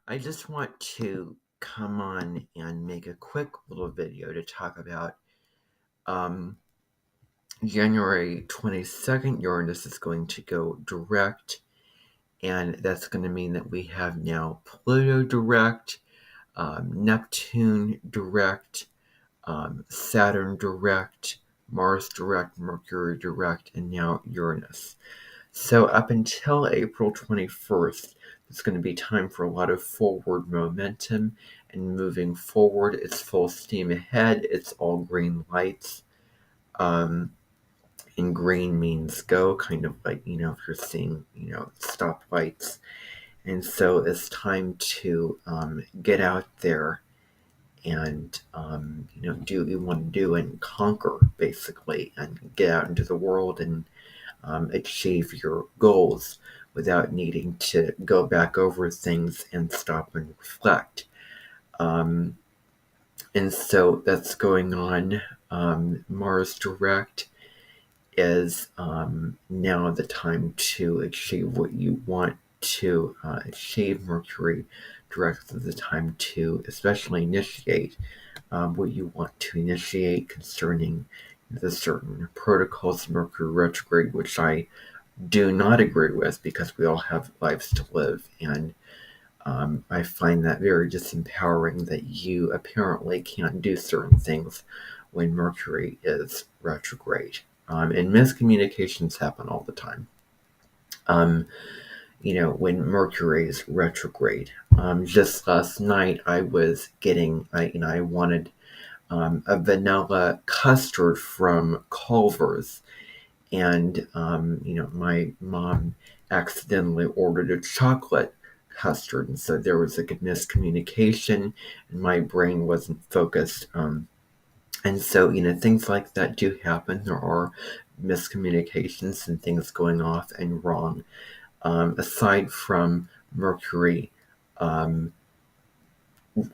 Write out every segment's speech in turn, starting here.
I just want to come on and make a quick little video to talk about um, January 22nd. Uranus is going to go direct, and that's going to mean that we have now Pluto direct, Neptune direct, Saturn direct, Mars direct, Mercury direct, and now Uranus. So up until April 21st, it's going to be time for a lot of forward momentum and moving forward. It's full steam ahead. It's all green lights. Um, and green means go, kind of like, if you're seeing, stoplights. And so it's time to get out there and, do what you want to do and conquer, basically, and get out into the world and achieve your goals without needing to go back over things and stop and reflect. Um, and so that's going on. Mars Direct is now the time to achieve what you want to achieve. Mercury Direct is the time to especially initiate what you want to initiate concerning the certain protocols. Mercury retrograde, which I do not agree with because we all have lives to live. And I find that very disempowering that you apparently can't do certain things when Mercury is retrograde. And miscommunications happen all the time. Um, when Mercury is retrograde. Just last night, I was I wanted a vanilla custard from Culver's, and my mom accidentally ordered a chocolate custard, and so there was like a miscommunication, and my brain wasn't focused. And so things like that do happen. There are miscommunications and things going off and wrong. Aside from Mercury um,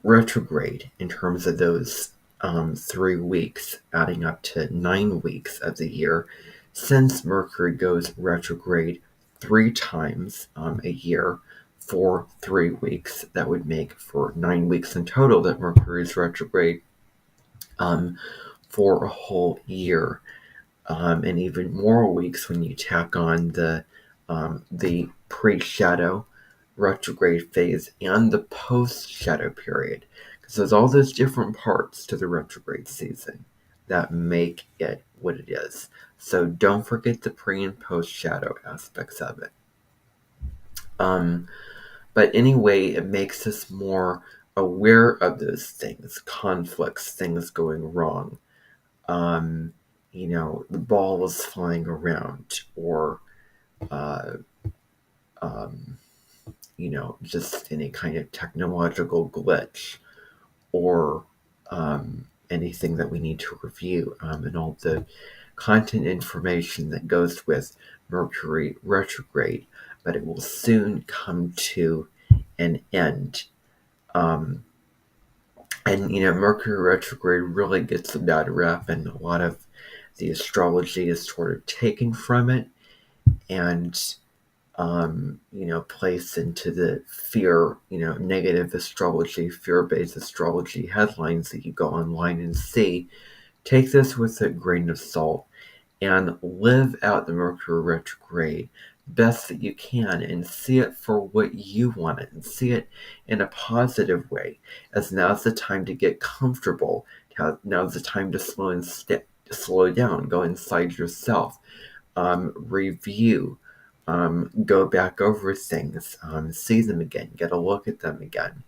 retrograde, in terms of those 3 weeks, adding up to 9 weeks of the year, since Mercury goes retrograde 3 times a year for 3 weeks, that would make for 9 weeks in total that Mercury is retrograde um, for a whole year, and even more weeks when you tack on the pre-shadow retrograde phase and the post-shadow period, because there's all those different parts to the retrograde season that make it what it is. So don't forget the pre and post-shadow aspects of it. Um, but anyway, it makes us more aware of those things, conflicts, things going wrong. Um, the ball is flying around, or uh, um, just any kind of technological glitch, or anything that we need to review, and all the content information that goes with Mercury retrograde. But it will soon come to an end. Um, and Mercury retrograde really gets a bad rap, and a lot of the astrology is sort of taken from it, and placed into the fear, negative astrology, fear-based astrology headlines that you go online and see. Take this with a grain of salt and live out the Mercury retrograde best that you can, and see it for what you want it, and see it in a positive way, as now's the time to get comfortable. Now's the time to slow down, go inside yourself, review, go back over things, see them again, get a look at them again.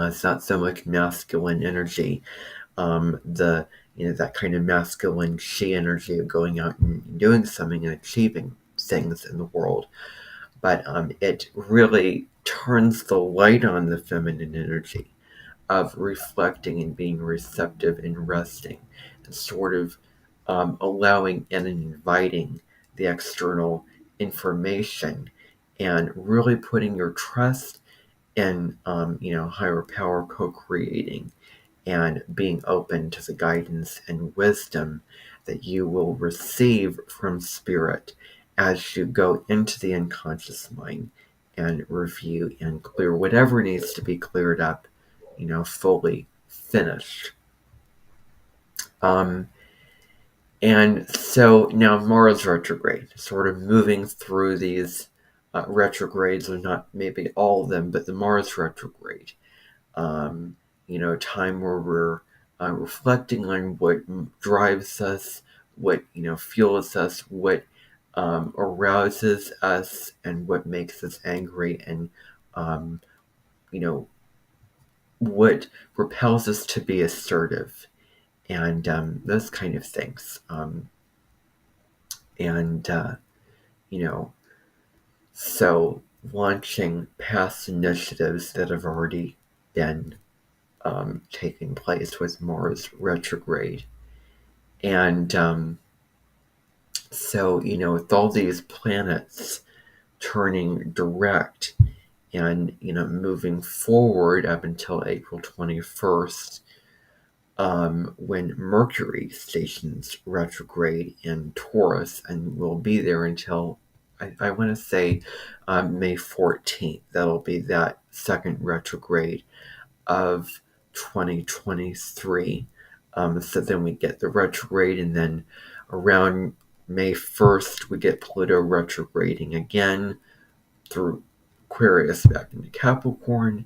It's not so much masculine energy, the that kind of masculine she energy of going out and doing something and achieving things in the world, but it really turns the light on the feminine energy of reflecting and being receptive and resting, and sort of allowing in and inviting the external information, and really putting your trust in higher power, co-creating, and being open to the guidance and wisdom that you will receive from spirit as you go into the unconscious mind and review and clear whatever needs to be cleared up, fully finished. And so now Mars retrograde, sort of moving through these retrogrades, or not maybe all of them, but the Mars retrograde. Time where we're reflecting on what drives us, what fuels us, what arouses us, and what makes us angry, and what repels us to be assertive, and those kind of things. And so launching past initiatives that have already been taking place with Mars retrograde. And so, with all these planets turning direct and, moving forward up until April 21st, when Mercury stations retrograde in Taurus and will be there until, I want to say, May 14th. That'll be that second retrograde of 2023. So then we get the retrograde, and then around May 1st, we get Pluto retrograding again through Aquarius back into Capricorn,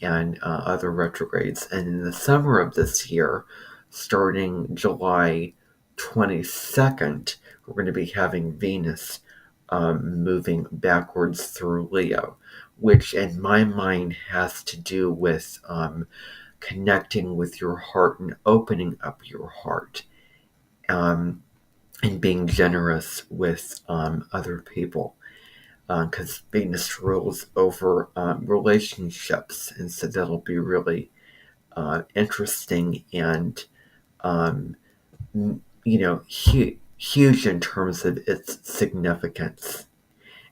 and other retrogrades. And in the summer of this year, starting July 22nd, we're going to be having Venus moving backwards through Leo, which in my mind has to do with connecting with your heart and opening up your heart, and being generous with other people, because Venus rules over relationships, and so that'll be really interesting and huge in terms of its significance.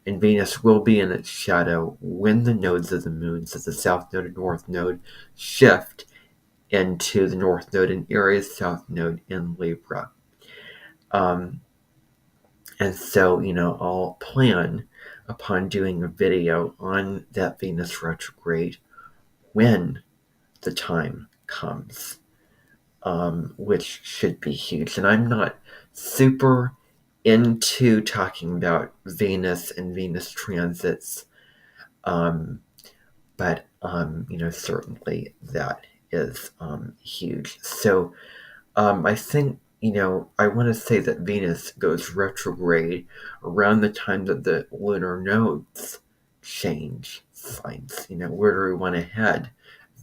And Venus will be in its shadow when the nodes of the moon, so the South Node and North Node, shift into the North Node in Aries, South Node in Libra. And so, I'll plan upon doing a video on that Venus retrograde when the time comes, which should be huge. And I'm not super into talking about Venus and Venus transits, but certainly that is huge. So I think, I want to say that Venus goes retrograde around the time that the lunar nodes change signs. Where do we want to head?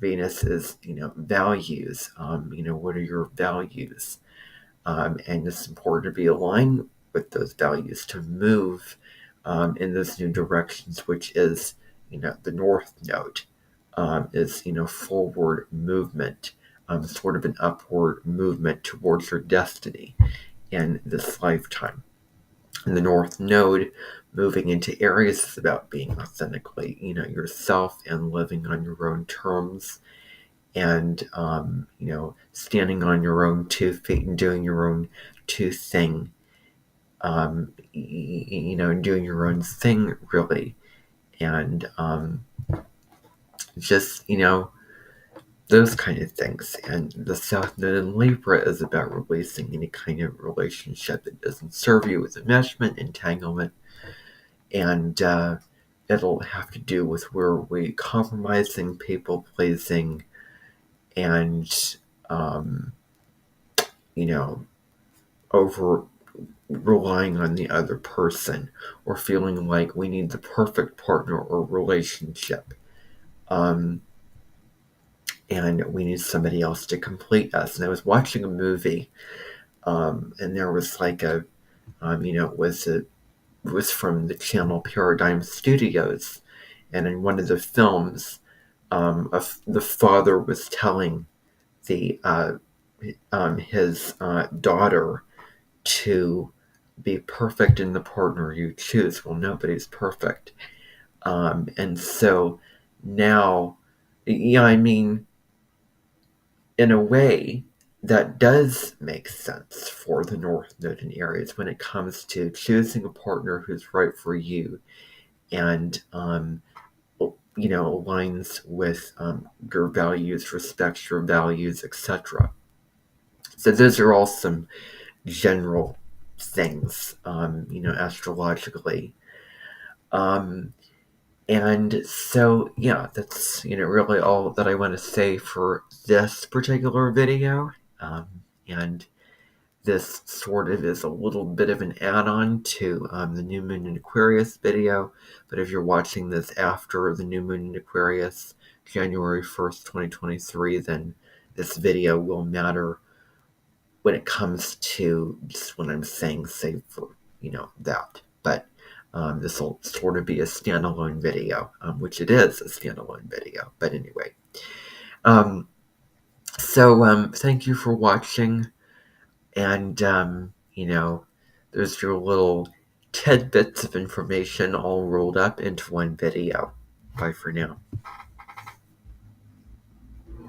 Venus is, values. What are your values? And it's important to be aligned with those values, to move in those new directions, which is, the North Node is, forward movement, sort of an upward movement towards your destiny in this lifetime. And the North Node moving into Aries is about being authentically, yourself, and living on your own terms, and standing on your own 2 feet and doing your own thing, doing your own thing, really, and just those kind of things. And the South Node in Libra is about releasing any kind of relationship that doesn't serve you, with enmeshment, entanglement, and it'll have to do with where we compromising, people pleasing, and over relying on the other person, or feeling like we need the perfect partner or relationship, and we need somebody else to complete us. And I was watching a movie, and there was like it was from the channel Paradigm Studios, and in one of the films, the father was telling the his daughter to be perfect in the partner you choose. Well, nobody's perfect, and so now, in a way, that does make sense for the North Node in Aries when it comes to choosing a partner who's right for you, and aligns with your values, respects your values, etc. So those are all some general things, astrologically. And so, yeah, that's, really all that I want to say for this particular video. And this sort of is a little bit of an add-on to the New Moon in Aquarius video. But if you're watching this after the New Moon in Aquarius, January 1st, 2023, then this video will matter when it comes to just what I'm saying, say for, that. But this will sort of be a standalone video, which it is a standalone video. But anyway, so thank you for watching. And, there's your little tidbits of information all rolled up into one video. Bye for now.